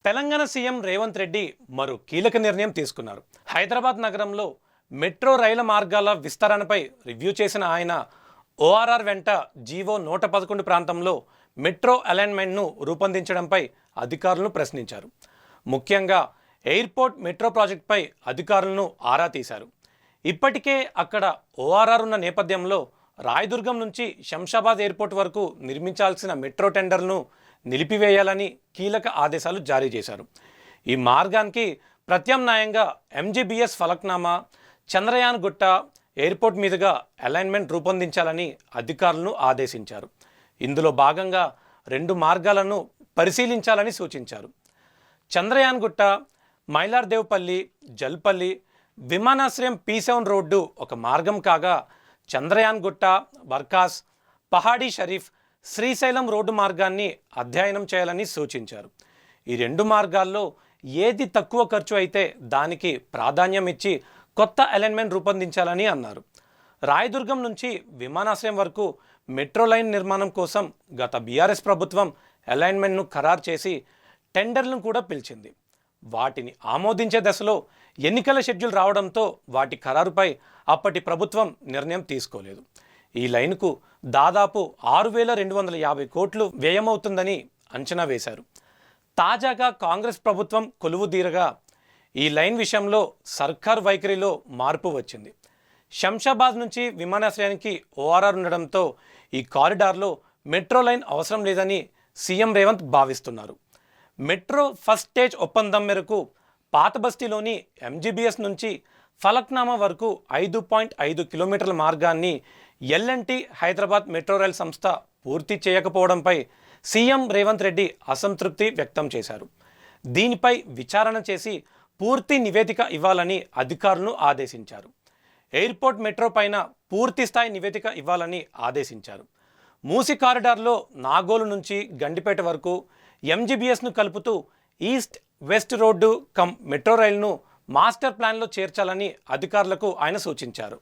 Telangana CM Revanth Reddy మరో కీలక నిర్ణయం తీసుకున్నారు. హైదరాబాద్ నగరంలో మెట్రో రైలు మార్గాల విస్తరణపై రివ్యూ చేసిన ఆయన ఓఆర్ఆర్ వెంట జీవో 111 ప్రాంతంలో మెట్రో అలైన్మెంట్ను రూపొందించడంపై అధికారులను ప్రశ్నించారు. ముఖ్యంగా ఎయిర్పోర్ట్ మెట్రో ప్రాజెక్టుపై అధికారులను ఆరా తీశారు. ఇప్పటికే అక్కడ ఓఆర్ఆర్ ఉన్న నేపథ్యంలో రాయదుర్గం నుంచి శంషాబాద్ ఎయిర్పోర్ట్ వరకు నిర్మించాల్సిన మెట్రో టెండర్లను నిలిపివేయాలని కీలక ఆదేశాలు జారీ చేశారు. ఈ మార్గానికి ప్రత్యామ్నాయంగా ఎంజీబీఎస్ ఫలక్నామా, చంద్రయాన్ గుట్ట ఎయిర్పోర్ట్ మీదుగా అలైన్మెంట్ రూపొందించాలని అధికారులను ఆదేశించారు. ఇందులో భాగంగా 2 మార్గాలను పరిశీలించాలని సూచించారు. చంద్రయాన్ గుట్ట, మైలార్దేవ్పల్లి, జల్పల్లి విమానాశ్రయం P7 రోడ్డు ఒక మార్గం కాగా, చంద్రయాన్ గుట్ట, వర్కాస్, పహాడీ షరీఫ్, శ్రీశైలం రోడ్డు మార్గాన్ని అధ్యయనం చేయాలని సూచించారు. ఈ 2 మార్గాల్లో ఏది తక్కువ ఖర్చు అయితే దానికి ప్రాధాన్యం ఇచ్చి కొత్త అలైన్మెంట్ రూపొందించాలని అన్నారు. రాయదుర్గం నుంచి విమానాశ్రయం వరకు మెట్రో లైన్ నిర్మాణం కోసం గత బీఆర్ఎస్ ప్రభుత్వం అలైన్మెంట్ను ఖరారు చేసి టెండర్లను కూడా పిలిచింది. వాటిని ఆమోదించే దశలో ఎన్నికల షెడ్యూల్ రావడంతో వాటి ఖరారుపై అప్పటి ప్రభుత్వం నిర్ణయం తీసుకోలేదు. ఈ లైన్కు దాదాపు 6,250 కోట్లు వ్యయమవుతుందని అంచనా వేశారు. తాజాగా కాంగ్రెస్ ప్రభుత్వం కొలువుదీరగా ఈ లైన్ విషయంలో సర్కార్ వైఖరిలో మార్పు వచ్చింది. శంషాబాద్ నుంచి విమానాశ్రయానికి ఓఆర్ఆర్ ఉండడంతో ఈ కారిడార్లో మెట్రో లైన్ అవసరం లేదని సీఎం రేవంత్ భావిస్తున్నారు. మెట్రో ఫస్ట్ స్టేజ్ ఒప్పందం మేరకు పాత బస్తీలోని ఎంజీబీఎస్ నుంచి ఫలక్నామా వరకు 5.5 కిలోమీటర్ల మార్గాన్ని ఎల్ఎన్టీ హైదరాబాద్ మెట్రో రైల్ సంస్థ పూర్తి చేయకపోవడంపై సీఎం రేవంత్ రెడ్డి అసంతృప్తి వ్యక్తం చేశారు. దీనిపై విచారణ చేసి పూర్తి నివేదిక ఇవ్వాలని అధికారులను ఆదేశించారు. ఎయిర్పోర్ట్ మెట్రో పైన పూర్తి స్థాయి నివేదిక ఇవ్వాలని ఆదేశించారు. మూసి కారిడార్లో నాగోలు నుంచి గండిపేట వరకు ఎంజీబీఎస్ను కలుపుతూ ఈస్ట్ వెస్ట్ రోడ్డు మెట్రో రైలును మాస్టర్ ప్లాన్లో చేర్చాలని అధికారులకు ఆయన సూచించారు.